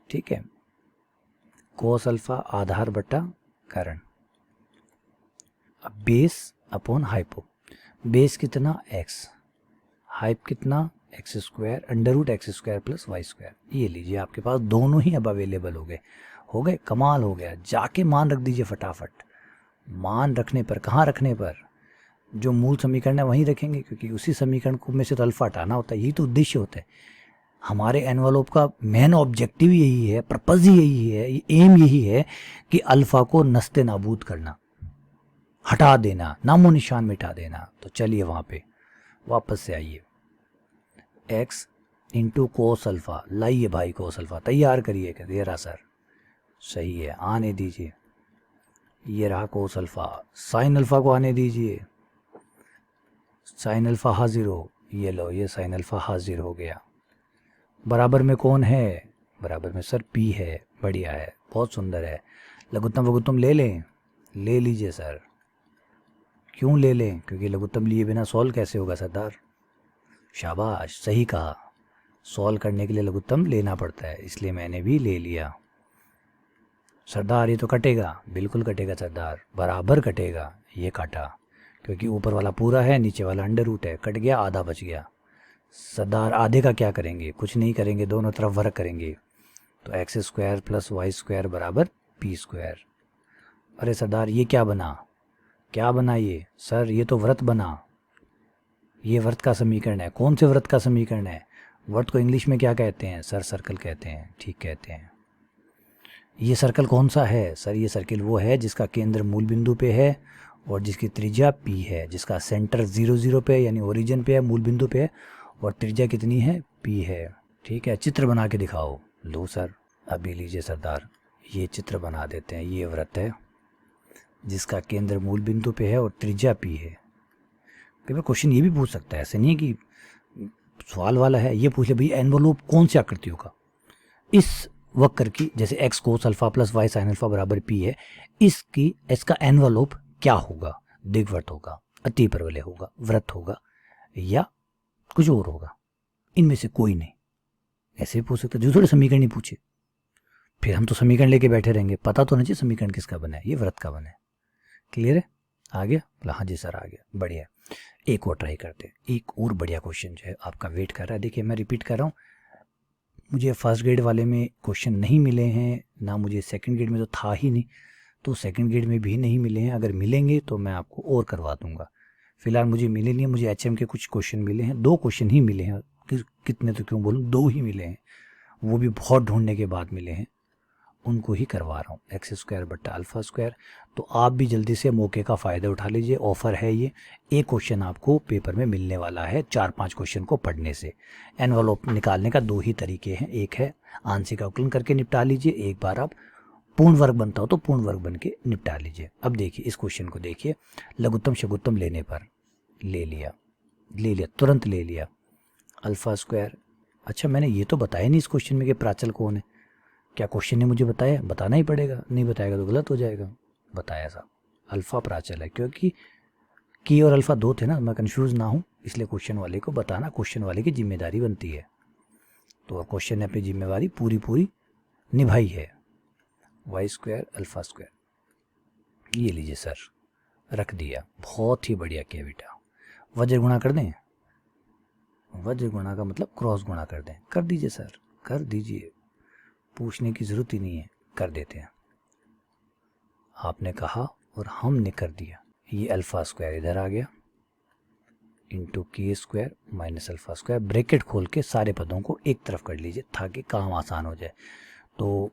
ठीक है। कोस अल्फा आधार बटा कर्ण, अब बेस अपॉन हाइपो। बेस कितना? एक्स, हाइप कितना? X square under root x square plus y square. ये लीजिए आपके पास दोनों ही अब अवेलेबल हो गए, कमाल हो गया। जाके मान रख दीजिए फटाफट। मान रखने पर, कहाँ रखने पर? जो मूल समीकरण है वहीं रखेंगे, क्योंकि उसी समीकरण को में से तो अल्फा हटाना होता है। यही तो उद्देश्य होता है हमारे एनवलप का। मेन ऑब्जेक्टिव यही है, पर्पज यही है, एम यही है कि अल्फा को नस्ते नाबूद करना, हटा देना, नामो निशान मिटा देना। तो चलिए वहाँ पे वापस से आइए। एक्स इंटू कोस अल्फा, लाइए भाई कोस अल्फा तैयार करिए। ये रहा सर, सही है, आने दीजिए। ये रहा कोस अल्फा। साइन अल्फा को आने दीजिए, साइन अल्फा हाजिर हो। ये लो, ये साइन अल्फा हाजिर हो गया। बराबर में कौन है? बराबर में सर पी है। बढ़िया है, बहुत सुंदर है। लघुत्तम वघुत्तम ले लें? ले लीजिए सर। क्यों ले लें? क्योंकि लघुत्तम लिए बिना सॉल्व कैसे होगा सरदार? शाबाश, सही कहा। सॉल्व करने के लिए लघुत्तम लेना पड़ता है, इसलिए मैंने भी ले लिया। सरदार ये तो कटेगा, बिल्कुल कटेगा सरदार, बराबर कटेगा। ये काटा, क्योंकि ऊपर वाला पूरा है, नीचे वाला अंडर रूट है, कट गया, आधा बच गया। सरदार आधे का क्या करेंगे? कुछ नहीं करेंगे, दोनों तरफ वर्ग करेंगे। तो x square plus y square बराबर पी स्क्वायर। अरे सरदार ये क्या बना? क्या बना ये? सर ये तो वृत्त बना। ये वृत्त का समीकरण है। कौन से वृत्त का समीकरण है? वृत्त को इंग्लिश में क्या कहते हैं? सर सर्कल कहते हैं। ठीक कहते हैं। ये सर्कल कौन सा है? सर ये सर्कल वो है जिसका केंद्र मूल बिंदु पे है और जिसकी त्रिज्या पी है, जिसका सेंटर 0 0 पे यानी ओरिजिन पे है, मूल बिंदु पे है, और त्रिज्या कितनी है? पी है। ठीक है, चित्र बना के दिखाओ। लो सर, अभी लीजिए सरदार, ये चित्र बना देते हैं। ये वृत्त है जिसका केंद्र मूल बिंदु पे है और त्रिज्या पी है। कई बार क्वेश्चन ये भी पूछ सकता है, ऐसे नहीं है कि सवाल वाला है, ये पूछ ले भाई एनवलप कौन सी आकृतियों का? इस वक्र की, जैसे x cos alpha plus y sine alpha बराबर पी है, इसका एनवलप क्या होगा? दीर्घवृत्त होगा, अतिपरवलय होगा, वृत्त होगा, या कुछ और होगा? इनमें से कोई नहीं। ऐसे भी पूछ सकते, जो थोड़े समीकरण नहीं पूछे, फिर हम तो समीकरण लेके बैठे रहेंगे। पता तो नहीं चाहिए समीकरण किसका बना है, ये वृत्त का बना है। क्लियर है? आ गया? बोला हाँ जी सर आ गया। बढ़िया, एक और ट्राई करते हैं। एक और बढ़िया क्वेश्चन जो है आपका वेट कर रहा है। देखिए मैं रिपीट कर रहा हूँ, मुझे फर्स्ट ग्रेड वाले में क्वेश्चन नहीं मिले हैं, ना मुझे सेकंड ग्रेड में तो था ही नहीं, तो सेकंड ग्रेड में भी नहीं मिले हैं। अगर मिलेंगे तो मैं आपको और करवा दूंगा। फिलहाल मुझे मिले नहीं, मुझे एचएम के कुछ क्वेश्चन मिले हैं, 2 क्वेश्चन ही मिले हैं। कितने तो क्यों बोलूँ, 2 ही मिले हैं, वो भी बहुत ढूंढने के बाद मिले हैं। उनको ही करवा रहा हूँ, एक्स स्क्वायर बट्टा अल्फ़ा स्क्वायर। तो आप भी जल्दी से मौके का फ़ायदा उठा लीजिए, ऑफ़र है ये। एक क्वेश्चन आपको पेपर में मिलने वाला है 4-5 क्वेश्चन को पढ़ने से। एनवलप निकालने का 2 ही तरीके हैं, एक है आंशिक अवकलन करके निपटा लीजिए, एक बार आप पूर्ण वर्ग बनता हो तो पूर्ण वर्ग बन के निपटा लीजिए। अब देखिए इस क्वेश्चन को देखिए, लघुत्तम शघुत्तम लेने पर ले लिया तुरंत ले लिया अल्फ़ा स्क्वायर। अच्छा मैंने ये तो बताया नहीं इस क्वेश्चन में कि प्राचल कौन है, क्या क्वेश्चन ने मुझे बताया? बताना ही पड़ेगा, नहीं बताएगा तो गलत हो जाएगा। बताया साहब अल्फ़ा प्राचल है, क्योंकि की और अल्फ़ा 2 थे ना, मैं कंफ्यूज ना हूँ, इसलिए क्वेश्चन वाले को बताना क्वेश्चन वाले की जिम्मेदारी बनती है। तो क्वेश्चन ने अपनी जिम्मेवारी पूरी निभाई है। वाई स्क्वायर अल्फ़ा स्क्वायर, ये लीजिए सर, रख दिया, बहुत ही बढ़िया किया बेटा। वज्र गुणा कर दें, वज्र गुणा का मतलब क्रॉस गुणा कर दें, कर दीजिए सर, कर दीजिए, पूछने की ज़रूरत ही नहीं है, कर देते हैं। आपने कहा और हमने कर दिया। ये अल्फ़ा स्क्वायर इधर आ गया इंटू के square minus alpha square, bracket खोल के सारे पदों को एक तरफ कर लीजिए ताकि काम आसान हो जाए। तो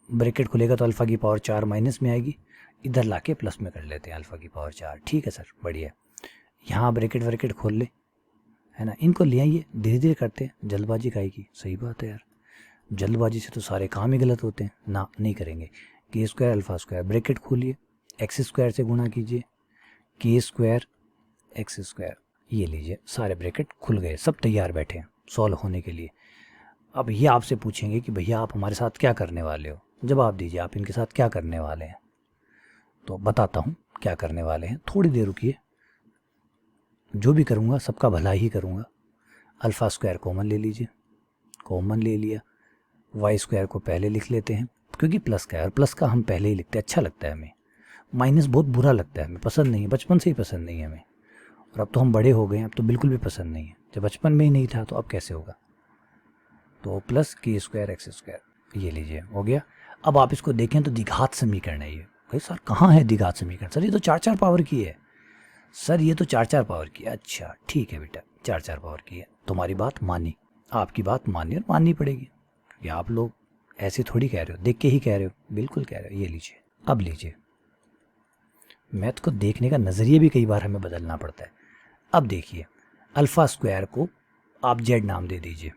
ब्रैकेट खुलेगा तो अल्फ़ा की पावर 4 माइनस में आएगी, इधर लाके प्लस में कर लेते हैं अल्फ़ा की पावर 4। ठीक है सर, बढ़िया। यहाँ ब्रैकेट खोल ले, है ना, इनको ले आइए, धीरे धीरे करते हैं, जल्दबाजी काहे की। सही बात है यार, जल्दबाजी से तो सारे काम ही गलत होते हैं ना, नहीं करेंगे। के स्क्वायर अल्फ़ा स्क्वायर, ब्रैकेट खोलिए, एक्स स्क्वायर से गुणा कीजिए, के स्क्वायर एक्स स्क्वायर, ये लीजिए, सारे ब्रैकेट खुल गए, सब तैयार बैठे हैं सॉल्व होने के लिए। अब ये आपसे पूछेंगे कि भैया आप हमारे साथ क्या करने वाले हो, जवाब दीजिए आप इनके साथ क्या करने वाले हैं। तो बताता हूँ क्या करने वाले हैं, थोड़ी देर रुकिए, जो भी करूँगा सबका भला ही करूँगा। अल्फ़ा स्क्वायर कॉमन ले लीजिए, कॉमन ले लिया, वाई स्क्वायर को पहले लिख लेते हैं क्योंकि प्लस का है और प्लस का हम पहले ही लिखते हैं, अच्छा लगता है हमें। माइनस बहुत बुरा लगता है हमें, पसंद नहीं है, बचपन से ही पसंद नहीं है हमें, और अब तो हम बड़े हो गए हैं, अब तो बिल्कुल भी पसंद नहीं है। जब बचपन में ही नहीं था तो अब कैसे होगा। तो प्लस के स्क्वायर एक्स स्क्वायर, ये लीजिए, हो गया। अब आप इसको देखें तो द्विघात समीकरण है ये। भाई सर कहाँ है द्विघात समीकरण? सर ये तो 4-4 पावर की है। सर ये तो 4-4 पावर की है। अच्छा ठीक है बेटा, 4-4 पावर की है, तुम्हारी बात मानी, आपकी बात मानी और माननी पड़ेगी, क्योंकि आप लोग ऐसे थोड़ी कह रहे हो, देख के ही कह रहे हो, बिल्कुल कह रहे हो। ये लीजिए, अब लीजिए, मैथ को देखने का नज़रिया भी कई बार हमें बदलना पड़ता है। अब देखिए, अल्फ़ा स्क्वायर को आप जेड नाम दे दीजिए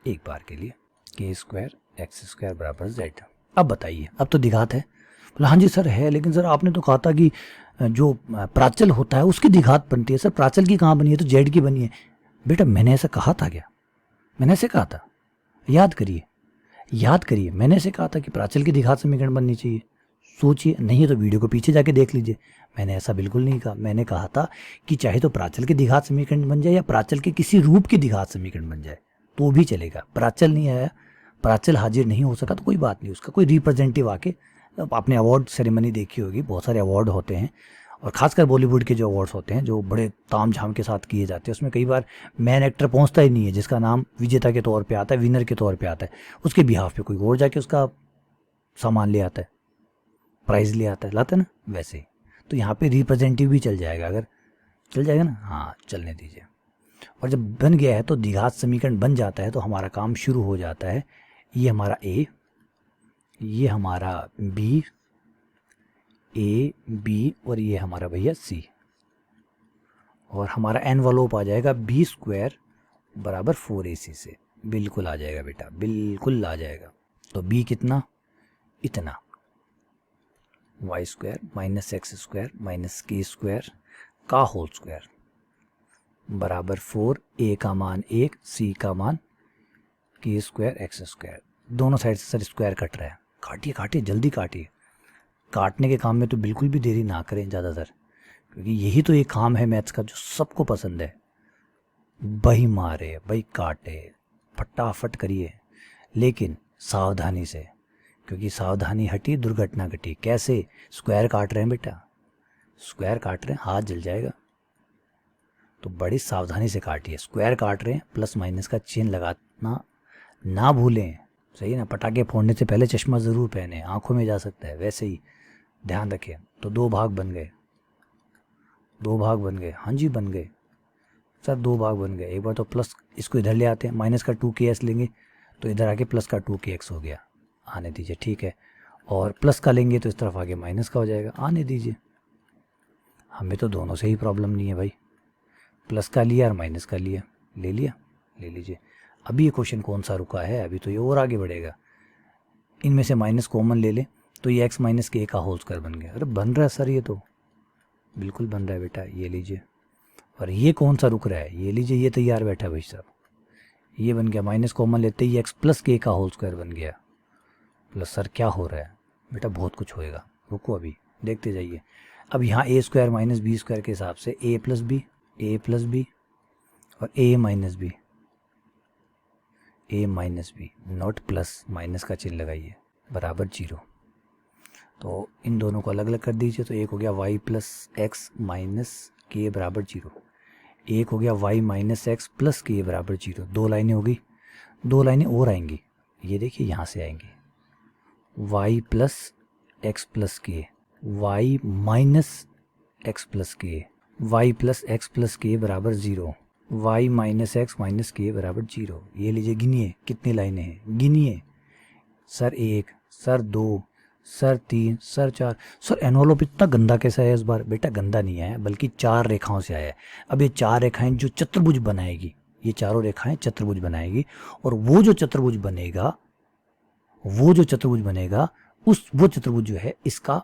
एक बार के लिए, के स्क्वायर एक्स स्क्वायर बराबर जेड। अब बताइए, अब तो द्विघात है। बोला हाँ जी सर है, लेकिन सर आपने तो कहा था कि जो प्राचल होता है उसकी द्विघात बनती है। सर प्राचल की कहाँ बनी है? तो जेड की बनी है। बेटा मैंने ऐसा कहा था क्या? मैंने ऐसे कहा था? याद करिए, याद करिए, मैंने ऐसे कहा था कि प्राचल की द्विघात समीकरण बननी चाहिए। सोचिए, नहीं है तो वीडियो को पीछे जाके देख लीजिए, मैंने ऐसा बिल्कुल नहीं कहा। मैंने कहा था कि चाहे तो प्राचल की द्विघात समीकरण बन जाए या प्राचल के किसी रूप की द्विघात समीकरण बन जाए तो भी चलेगा। प्राचल नहीं आया, प्राचल हाजिर नहीं हो सका तो कोई बात नहीं, उसका कोई रिप्रेजेंटेटिव आके, आपने अवार्ड सेरेमनी देखी होगी, बहुत सारे अवार्ड होते हैं, और खासकर बॉलीवुड के जो अवार्ड्स होते हैं जो बड़े ताम झाम के साथ किए जाते हैं, उसमें कई बार मैन एक्टर पहुंचता ही नहीं है जिसका नाम विजेता के तौर पे आता है, विनर के तौर पे आता है, उसके बिहाफ पे कोई और जाके उसका सामान ले आता है, प्राइज़ ले आता है, लाता है ना, वैसे ही। तो यहाँ पे रिप्रेजेंटेटिव भी चल जाएगा, अगर चल जाएगा ना, हाँ चलने दीजिए। और जब बन गया है तो द्विघात समीकरण बन जाता है तो हमारा काम शुरू हो जाता है। ये हमारा ए, ये हमारा बी, ए बी, और ये हमारा भैया सी, और हमारा एनवलप आ जाएगा बी स्क्वायर बराबर 4ac से। बिल्कुल आ जाएगा बेटा, बिल्कुल आ जाएगा। तो बी कितना? इतना, y square minus x square minus k square का होल स्क्वायर बराबर 4, ए का मान 1, सी का मान के स्क्वायर एक्स स्क्वायर। दोनों साइड से सर स्क्वायर कट रहा है, काटिए काटिए, जल्दी काटिए। काटने के काम में तो बिल्कुल भी देरी ना करें ज़्यादातर, क्योंकि यही तो एक काम है मैथ्स का जो सबको पसंद है। बही मारे, बही काटे, फटाफट करिए, लेकिन सावधानी से, क्योंकि सावधानी हटी दुर्घटना घटी। कैसे? स्क्वायर काट रहे हैं बेटा, स्क्वायर काट रहे हैं, हाथ जल जाएगा, तो बड़ी सावधानी से काटिए। स्क्वायर काट रहे हैं, प्लस माइनस का चिन्ह लगाना ना भूलें, सही है ना। पटाखे फोड़ने से पहले चश्मा ज़रूर पहने, आंखों में जा सकता है, वैसे ही ध्यान रखें। तो 2 भाग बन गए, 2 भाग बन गए, हाँ जी बन गए सर, 2 भाग बन गए। एक बार तो प्लस, इसको इधर ले आते हैं, माइनस का 2kx लेंगे तो इधर आके प्लस का 2kx हो गया, आने दीजिए, ठीक है। और प्लस का लेंगे तो इस तरफ आगे माइनस का हो जाएगा। आने दीजिए, हमें तो दोनों से ही प्रॉब्लम नहीं है भाई। प्लस का लिया और माइनस का लिया, ले लिया, ले लीजिए। अभी ये क्वेश्चन कौन सा रुका है, अभी तो ये और आगे बढ़ेगा। इनमें से माइनस कॉमन ले ले तो ये x माइनस के का होल स्क्वायर बन गया। अरे बन रहा है सर, ये तो बिल्कुल बन रहा है बेटा, ये लीजिए। और ये कौन सा रुक रहा है, ये लीजिए, ये तैयार बैठा है भाई साहब। ये बन गया, माइनस कॉमन लेते ही x प्लस के का होल स्क्वायर बन गया। प्लस सर क्या हो रहा है बेटा, बहुत कुछ होएगा, रुको अभी देखते जाइए। अब यहाँ A square minus B square के हिसाब से ए प्लस बी और A minus B not plus, minus का चिन्ह लगाइए, बराबर 0। तो इन दोनों को अलग अलग कर दीजिए। तो एक हो गया y प्लस एक्स माइनस के बराबर 0, एक हो गया y माइनस एक्स प्लस के बराबर 0। 2 लाइनें होगी, 2 लाइनें और आएंगी, ये देखिए यहाँ से आएंगी। y प्लस एक्स प्लस के, y माइनस एक्स प्लस के, y प्लस एक्स प्लस के बराबर 0, y माइनस एक्स के बराबर 0। ये लीजिए, गिनिए कितनी लाइनें हैं, गिनिए। Sir 1, sir 2, sir 3, sir 4। Sir envelope इतना गंदा कैसा है इस बार? बेटा गंदा नहीं आया, बल्कि 4 रेखाओं से आया है। अब ये 4 रेखाएं जो चतुर्भुज बनाएगी, ये चारों रेखाएं चतुर्भुज बनाएगी, और वो जो चतुर्भुज बनेगा वो चतुर्भुज जो है इसका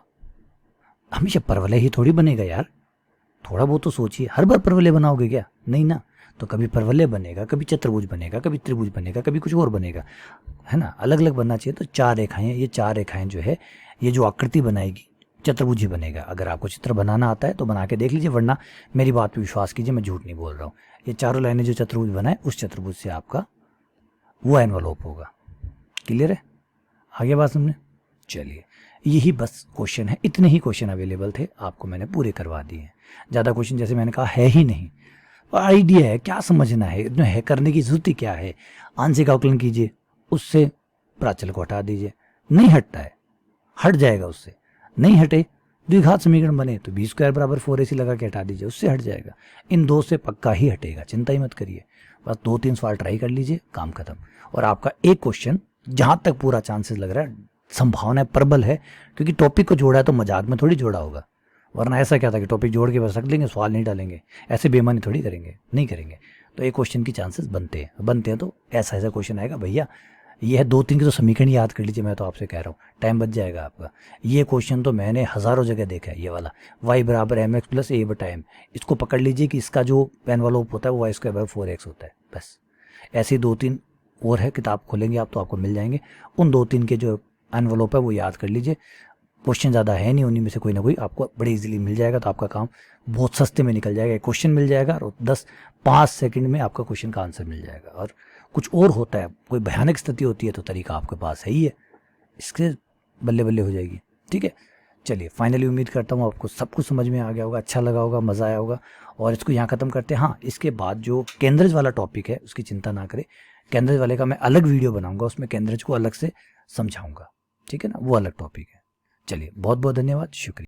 हमेशा परवलय ही थोड़ी बनेगा यार। थोड़ा बहुत तो सोचिए, हर बार परवलय बनाओगे क्या? नहीं ना। तो कभी परवलय बनेगा, कभी चतुर्भुज बनेगा, कभी त्रिभुज बनेगा, कभी कुछ और बनेगा, है ना, अलग अलग बनना चाहिए। तो 4 रेखाएं, ये 4 रेखाएं जो है, ये जो आकृति बनाएगी चतुर्भुज ही बनेगा। अगर आपको चित्र बनाना आता है तो बना के देख लीजिए, वरना मेरी बात पे विश्वास कीजिए, मैं झूठ नहीं बोल रहा हूँ। ये चारों लाइनें जो चतुर्भुज बनाए, उस चतुर्भुज से आपका वो एनवलप होगा। क्लियर है? आगे बात समझे? चलिए, यही बस क्वेश्चन है, इतने ही क्वेश्चन अवेलेबल थे, आपको मैंने पूरे करवा दिए हैं। ज़्यादा क्वेश्चन जैसे मैंने कहा है ही नहीं। आइडिया है, क्या समझना है, इतना है करने की जरूरत ही क्या है। आंशिक अवकलन कीजिए, उससे प्राचल को हटा दीजिए, नहीं हटता है, हट जाएगा उससे। नहीं हटे, द्विघात समीकरण बने तो बी स्क्वायर बराबर 4ac लगा के हटा दीजिए, उससे हट जाएगा। इन 2 से पक्का ही हटेगा, चिंता ही मत करिए। बस 2-3 सवाल ट्राई कर लीजिए, काम खत्म। और आपका एक क्वेश्चन, जहां तक पूरा चांसेस लग रहा है, संभावना प्रबल है, क्योंकि टॉपिक को जोड़ा है तो मजाक में थोड़ी जोड़ा होगा। वरना ऐसा क्या था कि टॉपिक जोड़ के बस रख लेंगे, सवाल नहीं डालेंगे, ऐसे बेईमानी थोड़ी करेंगे, नहीं करेंगे। तो एक क्वेश्चन की चांसेस बनते हैं तो ऐसा क्वेश्चन आएगा भैया। ये है 2-3 के तो समीकरण याद कर लीजिए, मैं तो आपसे कह रहा हूँ, टाइम बच जाएगा आपका। ये क्वेश्चन तो मैंने हज़ारों जगह देखा है, ये वाला y बराबर mx प्लस a बटा m। इसको पकड़ लीजिए कि इसका जो एनवलप होता है वो y स्क्वायर बराबर 4x होता है। बस ऐसे 2-3 और है, किताब खोलेंगे आप तो आपको मिल जाएंगे। उन 2-3 के जो एनवलप है वो याद कर लीजिए। क्वेश्चन ज़्यादा है नहीं, उन्हीं में से कोई ना कोई आपको बड़े इजीली मिल जाएगा, तो आपका काम बहुत सस्ते में निकल जाएगा। क्वेश्चन मिल जाएगा और 10-5 सेकंड में आपका क्वेश्चन का आंसर मिल जाएगा। और कुछ और होता है, कोई भयानक स्थिति होती है तो तरीका आपके पास है ही है, इसके बल्ले बल्ले हो जाएगी। ठीक है, चलिए फाइनली उम्मीद करता हूँ आपको सब कुछ समझ में आ गया होगा, अच्छा लगा होगा, मज़ा आया होगा। और इसको यहाँ ख़त्म करते हैं। हाँ, इसके बाद जो केंद्रज वाला टॉपिक है उसकी चिंता ना करें, केंद्रज वाले का मैं अलग वीडियो बनाऊंगा, उसमें केंद्रज को अलग से समझाऊंगा। ठीक है ना, वो अलग टॉपिक है। चलिए, बहुत बहुत धन्यवाद, शुक्रिया।